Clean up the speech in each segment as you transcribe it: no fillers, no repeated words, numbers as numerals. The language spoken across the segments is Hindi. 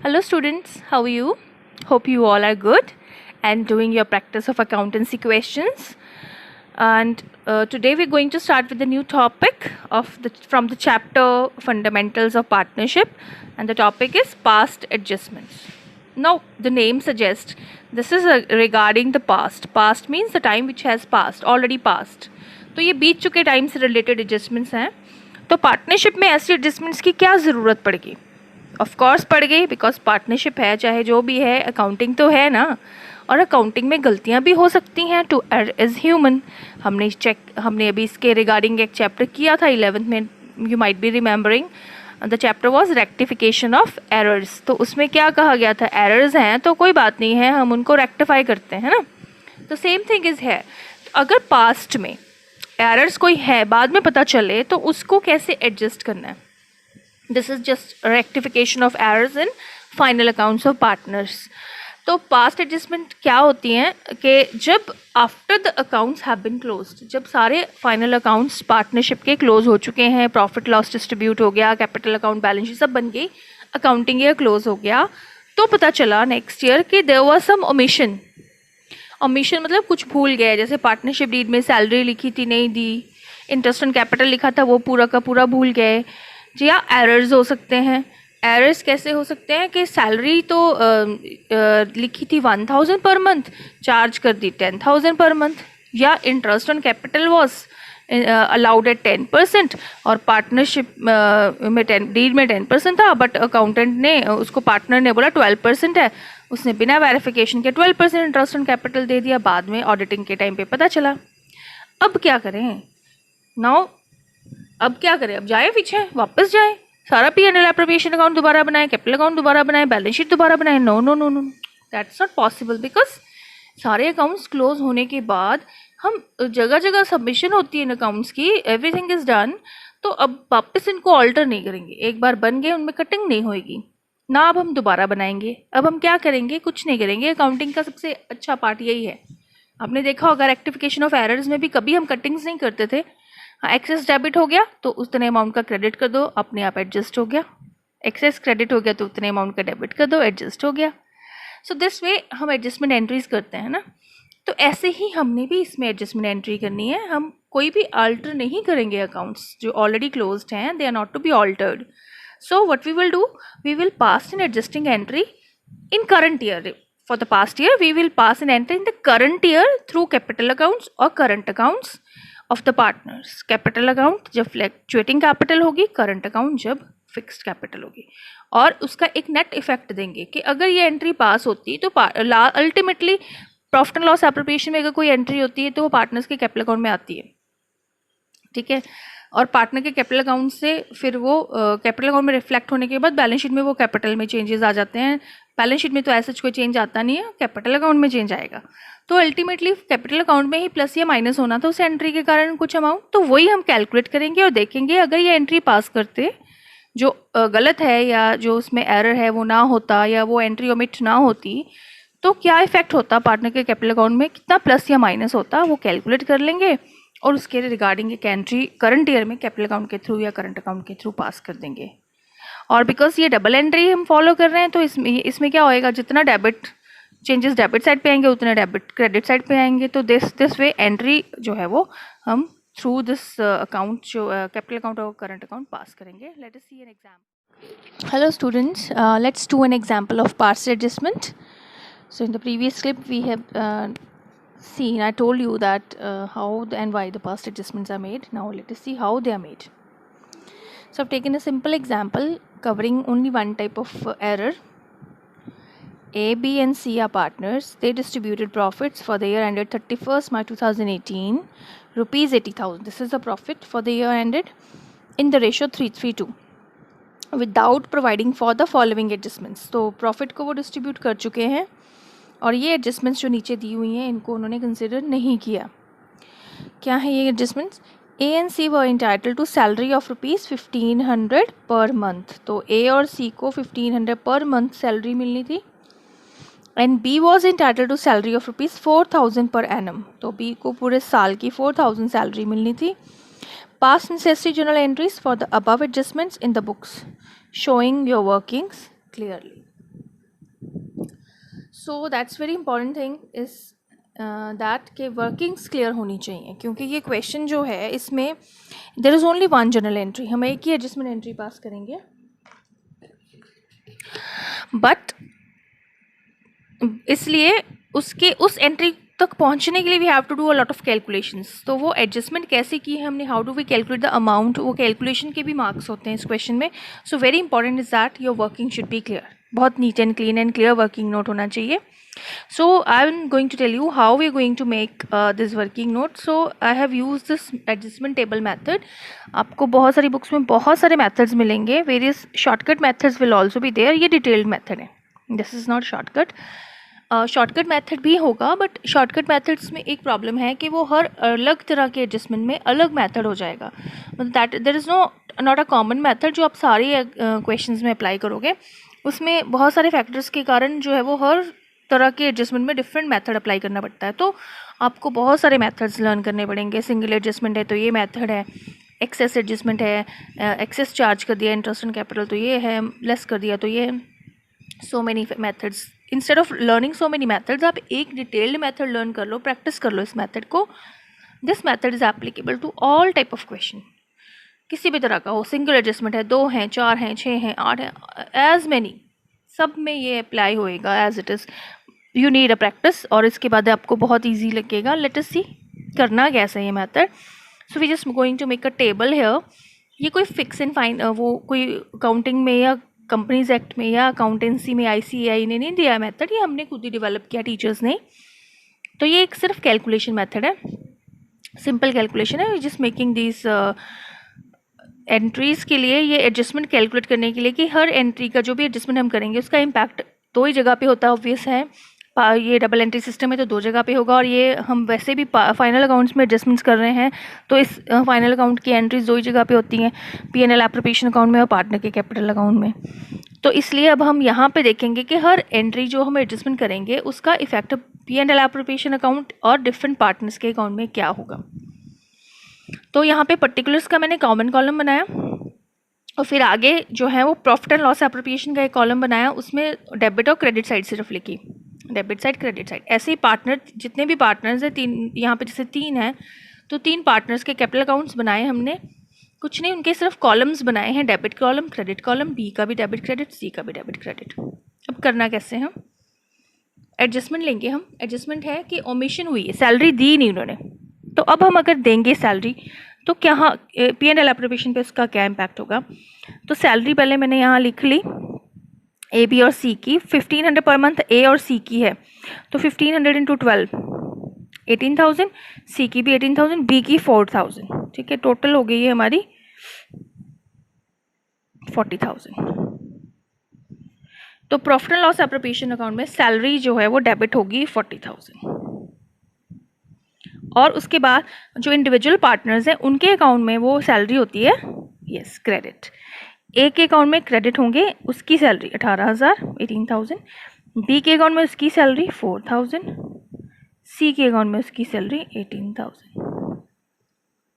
Hello students, how are you? Hope you all are good and doing your practice of accountancy questions. And today we're going to start with a new topic from the chapter Fundamentals of Partnership, and the topic is past adjustments. Now the name suggests this is regarding the past. Past means the time which has passed, already passed. तो ये बीत चुके टाइम से रिलेटेड एडजस्टमेंट्स हैं. तो पार्टनरशिप में ऐसी एडजस्टमेंट्स की क्या ज़रूरत पड़ेगी? ऑफ कोर्स पड़ गई, बिकॉज पार्टनरशिप है, चाहे जो भी है, अकाउंटिंग तो है ना, और अकाउंटिंग में गलतियां भी हो सकती हैं. To err is human. हमने अभी इसके रिगार्डिंग एक चैप्टर किया था 11th में, you might be remembering. The chapter was rectification of errors. तो उसमें क्या कहा गया था? एरर्स हैं तो कोई बात नहीं है, हम उनको रेक्टिफाई करते हैं ना. तो सेम थिंग इज़ है. अगर पास्ट में एरर्स कोई है, बाद में पता चले, तो उसको कैसे एडजस्ट करना है? This is just rectification of errors in final accounts of partners. तो पास्ट एडजस्टमेंट क्या होती हैं कि जब after the accounts have been closed, जब सारे फाइनल अकाउंट्स पार्टनरशिप के क्लोज हो चुके हैं, प्रॉफिट लॉस डिस्ट्रीब्यूट हो गया, कैपिटल अकाउंट, बैलेंस शीट सब बन गई, अकाउंटिंग ईयर क्लोज हो गया, तो पता चला नेक्स्ट ईयर कि there was some omission. Omission मतलब कुछ भूल गए. जैसे पार्टनरशिप डीड में सैलरी लिखी थी, नहीं दी. इंटरेस्ट ऑन कैपिटल लिखा था, वो पूरा का पूरा भूल गए. जी या एरर्स हो सकते हैं. एरर्स कैसे हो सकते हैं कि सैलरी तो लिखी थी 1000 पर मंथ, चार्ज कर दी 10,000 पर मंथ. या interest on capital was allowed at 10%, और पार्टनरशिप में डीड में 10% था, बट अकाउंटेंट ने उसको, पार्टनर ने बोला 12% है. उसने बिना वेरिफिकेशन के 12% इंटरेस्ट ऑन कैपिटल दे दिया. बाद में ऑडिटिंग के टाइम पे पता चला. अब क्या करें? नाउ अब क्या करें? अब जाए पीछे, वापस जाए, सारा P&L एप्रोप्रिएशन अकाउंट दोबारा बनाए, कैपिटल अकाउंट दोबारा बनाए, बैलेंस शीट दोबारा बनाए? No no no no, that's not possible. Because सारे अकाउंट्स क्लोज होने के बाद हम जगह जगह सबमिशन होती है इन अकाउंट्स की, एवरीथिंग इज डन. तो अब वापस इनको ऑल्टर नहीं करेंगे. एक बार बन गए, उनमें कटिंग नहीं होएगी ना. अब हम दोबारा बनाएंगे. अब हम क्या करेंगे? कुछ नहीं करेंगे. अकाउंटिंग का सबसे अच्छा पार्ट यही है. आपने देखा होगा रेक्टिफिकेशन ऑफ एरर्स में भी कभी हम कटिंग्स नहीं करते थे. एक्सेस डेबिट हो गया तो उतने अमाउंट का क्रेडिट कर दो, अपने आप एडजस्ट हो गया. एक्सेस क्रेडिट हो गया तो उतने अमाउंट का डेबिट कर दो, एडजस्ट हो गया. सो दिस वे हम एडजस्टमेंट एंट्रीज करते हैं ना. तो ऐसे ही हमने भी इसमें एडजस्टमेंट एंट्री करनी है. हम कोई भी अल्टर नहीं करेंगे. अकाउंट्स जो ऑलरेडी क्लोज्ड हैं, they are not to be altered. So what we will do, we will pass in adjusting entry in current year. For the past year, we will pass an entry in the current year through capital accounts or current accounts of the partners. Capital account जब fluctuating capital होगी, current account जब fixed capital होगी, और उसका एक नेट इफेक्ट देंगे कि अगर ये एंट्री पास होती तो ultimately profit and loss appropriation में अगर कोई एंट्री होती है तो वो पार्टनर्स के कैपिटल अकाउंट में आती है. ठीक है. और पार्टनर के कैपिटल अकाउंट से फिर वो कैपिटल अकाउंट में रिफ्लेक्ट होने के बाद बैलेंस शीट में वो कैपिटल में चेंजेस आ जाते हैं. बैलेंस शीट में तो ऐसा कोई चेंज आता नहीं है, कैपिटल अकाउंट में चेंज आएगा. तो अल्टीमेटली कैपिटल अकाउंट में ही प्लस या माइनस होना था उस एंट्री के कारण कुछ अमाउंट. तो वही हम कैलकुलेट करेंगे और देखेंगे अगर ये एंट्री पास करते, जो गलत है या जो उसमें एरर है वो ना होता, या वो एंट्री ओमिट ना होती, तो क्या इफेक्ट होता पार्टनर के कैपिटल अकाउंट में, कितना प्लस या माइनस होता, वो कैलकुलेट कर लेंगे और उसके रिगार्डिंग एक एंट्री करंट ईयर में कैपिटल अकाउंट के थ्रू या करंट अकाउंट के थ्रू पास कर देंगे. और बिकॉज ये डबल एंट्री हम फॉलो कर रहे हैं, तो इसमें क्या होएगा, जितना डेबिट चेंजेस डेबिट साइड पे आएंगे उतने डेबिट क्रेडिट साइड पे आएंगे. तो दिस वे एंट्री जो है वो हम थ्रू दिस अकाउंट, जो कैपिटल अकाउंट और करंट अकाउंट पास करेंगे. Let us see an example. Hello students, let's do an example of past adjustment. So in the previous clip we have seen, I told you that how and why the past adjustments are made. Now let us see how they are made. So I've taken a simple example covering only one type of error. A, B and C are partners. They distributed profits for the year ended 31st March 2018, rupees 80,000. This is the profit for the year ended in the ratio 3:2 without providing for the following adjustments. तो profit को वो distribute कर चुके हैं और ये एडजस्टमेंट्स जो नीचे दी हुई हैं इनको उन्होंने कंसिडर नहीं किया. क्या है ये adjustments? A and C were entitled to salary of rupees 1500 per month. तो ए और सी को 1500 पर मंथ सैलरी मिलनी थी. And B was entitled to salary of rupees 4000 per annum. तो बी को पूरे साल की 4000 सैलरी मिलनी थी. Past necessary journal entries for the above adjustments in the books showing your workings clearly. So that's very important thing is that के वर्किंग्स क्लियर होनी चाहिए, क्योंकि ये क्वेश्चन जो है इसमें there is only one general entry, हम एक ही एडजस्टमेंट एंट्री पास करेंगे, बट इसलिए उसके उस एंट्री तक पहुंचने के लिए we have to do a lot of calculations. तो वो एडजस्टमेंट कैसे की है हमने, how do we calculate the amount, वो कैलकुलेशन के भी मार्क्स होते हैं इस क्वेश्चन में। So very important is that your working should be clear, बहुत neat and clean and clear working note होना चाहिए। So I'm going to tell you how we're going to make this working note. So I have used this adjustment table method. आपको बहुत सारी बुक्स में बहुत सारे methods मिलेंगे, various shortcut methods will also be there. ये detailed method है, this is not shortcut. Shortcut method भी होगा, बट शॉर्टकट मेथड्स में एक प्रॉब्लम है कि वो हर अलग तरह के एडजस्टमेंट में अलग मेथड हो जाएगा, मतलब that there is not a common method जो आप सारे क्वेश्चंस में अप्लाई करोगे। उसमें बहुत सारे फैक्टर्स के कारण जो है वो हर तरह के एडजस्टमेंट में डिफरेंट मेथड अप्लाई करना पड़ता है, तो आपको बहुत सारे मेथड्स लर्न करने पड़ेंगे। सिंगल एडजस्टमेंट है तो ये मेथड है, एक्सेस एडजस्टमेंट है, एक्सेस चार्ज कर दिया इंटरेस्ट ऑन कैपिटल तो ये है, लेस कर दिया तो ये है, so many methods. Instead of learning so many methods आप एक डिटेल्ड मेथड लर्न कर लो, प्रैक्टिस कर लो इस मेथड को। This method is applicable to all type of question, किसी भी तरह का हो, सिंगल एडजस्टमेंट है, 2 हैं, 4 हैं, 6 हैं, 8 हैं, एज मैनी, सब में ये अप्लाई होएगा as it is. You need a practice, और इसके बाद आपको बहुत ईजी लगेगा। लेट अस सी करना कैसे ये method. So we just going to make a table here. ये कोई फिक्स एंड फाइन वो कोई अकाउंटिंग में या कंपनीज एक्ट में या अकाउंटेंसी में ICAI ने नहीं दिया मेथड, ये हमने खुद ही डेवलप किया टीचर्स ने। तो ये एक सिर्फ कैलकुलेशन मेथड है, सिंपल कैलकुलेशन है, जस्ट मेकिंग दिस एंट्रीज के लिए, ये एडजस्टमेंट कैलकुलेट करने के लिए कि हर एंट्री का जो भी एडजस्टमेंट हम करेंगे उसका इम्पैक्ट 2 ही जगह पे होता है, ऑब्वियस है। ये डबल एंट्री सिस्टम है तो 2 जगह पे होगा, और ये हम वैसे भी फाइनल अकाउंट्स में एडजस्टमेंट्स कर रहे हैं तो इस फाइनल अकाउंट की एंट्रीज 2 ही जगह पे होती हैं, P&L एप्रोप्रिएशन अकाउंट में और पार्टनर के कैपिटल अकाउंट में। तो इसलिए अब हम यहाँ पे देखेंगे कि हर एंट्री जो हम एडजस्टमेंट करेंगे उसका इफेक्ट P&L एप्रोप्रिएशन अकाउंट और डिफरेंट पार्टनर्स के अकाउंट में क्या होगा। तो यहाँ पे पर्टिकुलर्स का मैंने कॉमन कॉलम बनाया, और फिर आगे जो है वो प्रॉफिट एंड लॉस एप्रोप्रिएशन का एक कॉलम बनाया, उसमें डेबिट और क्रेडिट साइड सिर्फ लिखी, डेबिट साइड क्रेडिट साइड। ऐसे ही पार्टनर जितने भी पार्टनर्स हैं 3, यहाँ पे जैसे 3 हैं तो 3 पार्टनर्स के कैपिटल अकाउंट्स बनाए हमने, कुछ नहीं उनके सिर्फ कॉलम्स बनाए हैं, debit column, credit column, B का भी डेबिट क्रेडिट, सी का भी डेबिट क्रेडिट। अब करना कैसे, हम एडजस्टमेंट लेंगे। हम एडजस्टमेंट है कि ओमिशन हुई है, सैलरी दी नहीं उन्होंने, तो अब हम अगर देंगे सैलरी तो क्या P&L एप्रोप्रिएशन पे उसका क्या इम्पैक्ट होगा। तो सैलरी पहले मैंने यहाँ लिख ली A, B और C की, 1500 पर मंथ A और C की है, तो 1500 इंटू 12 18,000, C की भी 18,000, B की 4,000, ठीक है, टोटल हो गई है हमारी 40,000। तो profit and loss appropriation account में सैलरी जो है वो डेबिट होगी 40,000, और उसके बाद जो इंडिविजुअल पार्टनर्स हैं उनके अकाउंट में वो सैलरी होती है यस क्रेडिट। ए के अकाउंट में क्रेडिट होंगे उसकी सैलरी 18,000 18,000, बी के अकाउंट में उसकी सैलरी 4,000, सी के अकाउंट में उसकी सैलरी 18,000।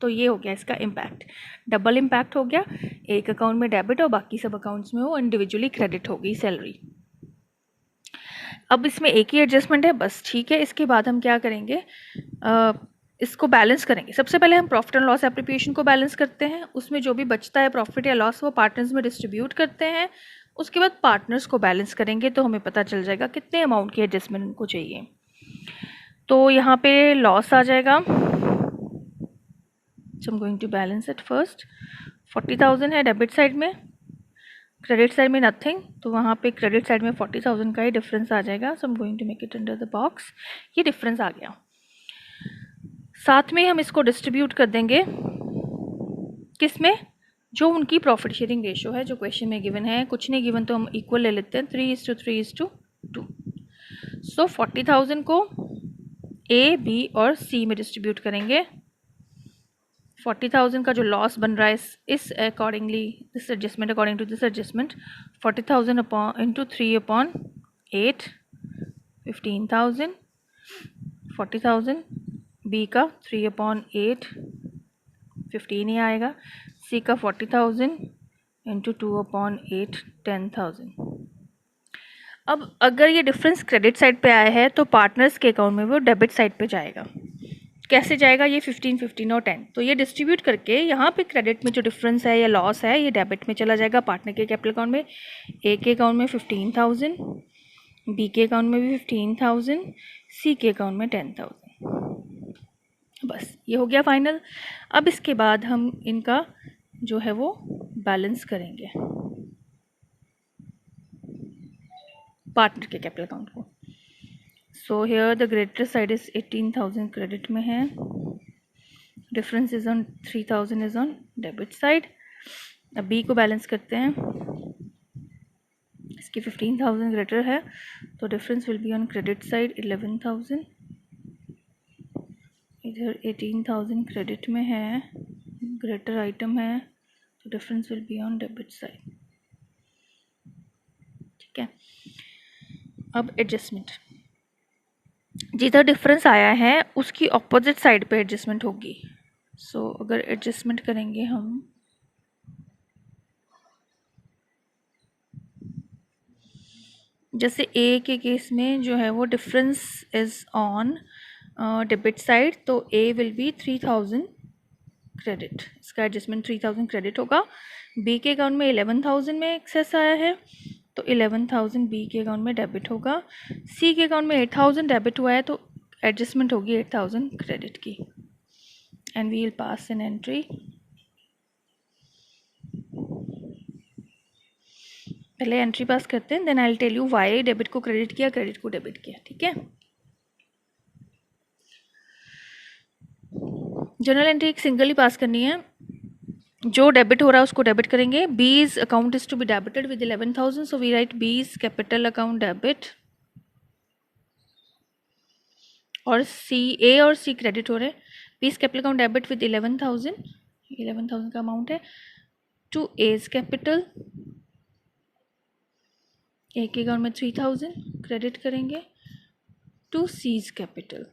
तो ये हो गया इसका इम्पैक्ट, डबल इम्पैक्ट हो गया, एक अकाउंट में डेबिट और बाकी सब अकाउंट्स में वो इंडिविजुअली क्रेडिट हो गई सैलरी। अब इसमें एक ही एडजस्टमेंट है बस, ठीक है। इसके बाद हम क्या करेंगे, इसको बैलेंस करेंगे। सबसे पहले हम प्रॉफिट एंड लॉस एप्रोप्रिएशन को बैलेंस करते हैं, उसमें जो भी बचता है प्रॉफिट या लॉस वो पार्टनर्स में डिस्ट्रीब्यूट करते हैं। उसके बाद पार्टनर्स को बैलेंस करेंगे तो हमें पता चल जाएगा कितने अमाउंट की एडजस्टमेंट उनको चाहिए। तो यहाँ पे लॉस आ जाएगा, so I am going to balance it first. 40,000 है डेबिट साइड में, क्रेडिट साइड में नथिंग, तो वहाँ पे क्रेडिट साइड में 40,000 का ही डिफरेंस आ जाएगा। So I am going to make it under the box, ये डिफरेंस आ गया। साथ में हम इसको डिस्ट्रीब्यूट कर देंगे किस में, जो उनकी प्रॉफिट शेयरिंग रेशो है जो क्वेश्चन में गिवन है, कुछ नहीं गिवन तो हम इक्वल ले लेते हैं 3:3:2। सो 40,000 को ए, बी और सी में डिस्ट्रीब्यूट करेंगे। 40,000 का जो लॉस बन रहा है इस accordingly this adjustment, according to this adjustment 40,000 into 3/8 15,000, 40,000, B का 3/8 15 ही आएगा, सी का 40,000 इंटू 2/8 10,000। अब अगर ये डिफरेंस क्रेडिट साइड पे आया है तो पार्टनर्स के अकाउंट में वो डेबिट साइड पे जाएगा। कैसे जाएगा? ये 15, 15 और 10, तो ये डिस्ट्रीब्यूट करके यहाँ पे क्रेडिट में जो डिफरेंस है या लॉस है ये डेबिट में चला जाएगा पार्टनर के कैपिटल अकाउंट में। ए के अकाउंट में 15,000, बी के अकाउंट में भी 15,000, सी के अकाउंट में 10,000। बस ये हो गया फाइनल। अब इसके बाद हम इनका जो है वो बैलेंस करेंगे पार्टनर के कैपिटल अकाउंट को। So here the greater side is 18,000 credit में है, difference is on 3,000 is on debit side. अब बी को बैलेंस करते हैं, इसकी 15,000 ग्रेटर है तो difference will be on credit side 11,000, इधर 18,000 क्रेडिट में है, ग्रेटर आइटम है तो difference will be on debit side. ठीक है, अब एडजस्टमेंट, जिधर डिफरेंस आया है उसकी ऑपोजिट साइड पे एडजस्टमेंट होगी। सो अगर एडजस्टमेंट करेंगे हम, जैसे ए के केस में जो है वो difference is on debit side, तो ए विल बी 3,000 क्रेडिट, इसका एडजस्टमेंट 3,000 क्रेडिट होगा। बी के अकाउंट में 11,000 में एक्सेस आया है तो 11,000 बी के अकाउंट में डेबिट होगा। सी के अकाउंट में 8,000 डेबिट हुआ है तो एडजस्टमेंट होगी 8,000 क्रेडिट की, and we will pass an entry. पहले एंट्री पास करते हैं, then I will tell you why debit को क्रेडिट किया, क्रेडिट को डेबिट किया। ठीक है, जनरल एंट्री एक सिंगल ही पास करनी है, जो डेबिट हो रहा है उसको डेबिट करेंगे। B's account is to be debited with 11,000, so we write B's capital account debit, और सी, ए और सी क्रेडिट हो रहे हैं। बीज कैपिटल अकाउंट डेबिट विद 11,000 का अमाउंट है, टू एज कैपिटल, ए के अकाउंट में 3,000 क्रेडिट करेंगे, to C's capital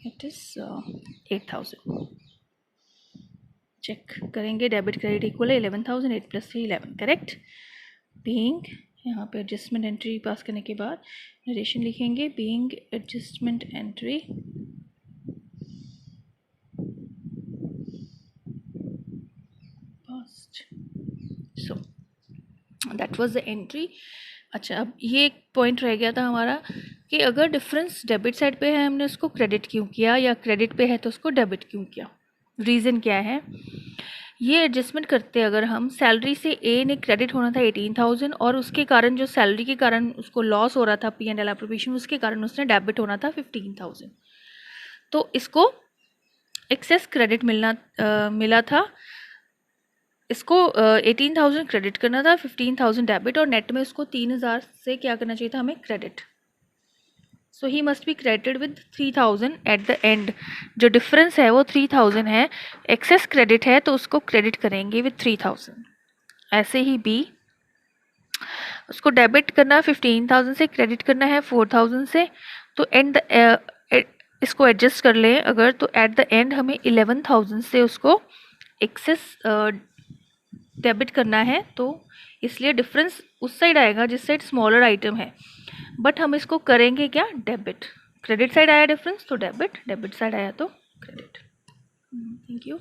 it is 8,000। Check करेंगे, डेबिट क्रेडिट इक्वल है 11,000, 8 + 3 11, करेक्ट। बीइंग, यहाँ पे एडजस्टमेंट एंट्री पास करने के बाद नरेशन लिखेंगे, being adjustment entry past, so that was the entry. अच्छा, अब ये एक पॉइंट रह गया था हमारा कि अगर डिफरेंस डेबिट साइड पे है हमने उसको क्रेडिट क्यों किया, या क्रेडिट पे है तो उसको डेबिट क्यों किया, रीज़न क्या है। ये एडजस्टमेंट करते अगर हम, सैलरी से ए ने क्रेडिट होना था 18,000 और उसके कारण जो सैलरी के कारण उसको लॉस हो रहा था P&L एप्रोप्रिएशन, उसके कारण उसने डेबिट होना था 15,000, तो इसको एक्सेस क्रेडिट मिला था, इसको 18,000 क्रेडिट करना था, 15,000 डेबिट, और नेट में उसको 3,000 से क्या करना चाहिए था हमें, credit. So he must be credited with 3,000 at the end. जो डिफरेंस है वो 3,000 है, एक्सेस क्रेडिट है तो उसको क्रेडिट करेंगे विद 3,000। ऐसे ही बी, उसको डेबिट करना 15,000 से, क्रेडिट करना है 4,000 से, तो एंड इसको एडजस्ट कर लें अगर, तो एट द एंड हमें 11,000 से उसको एक्सेस डेबिट करना है, तो इसलिए डिफरेंस उस साइड आएगा जिस साइड स्मॉलर आइटम है, बट हम इसको करेंगे क्या, डेबिट। क्रेडिट साइड आया डिफरेंस तो डेबिट, डेबिट साइड आया तो क्रेडिट। Thank you.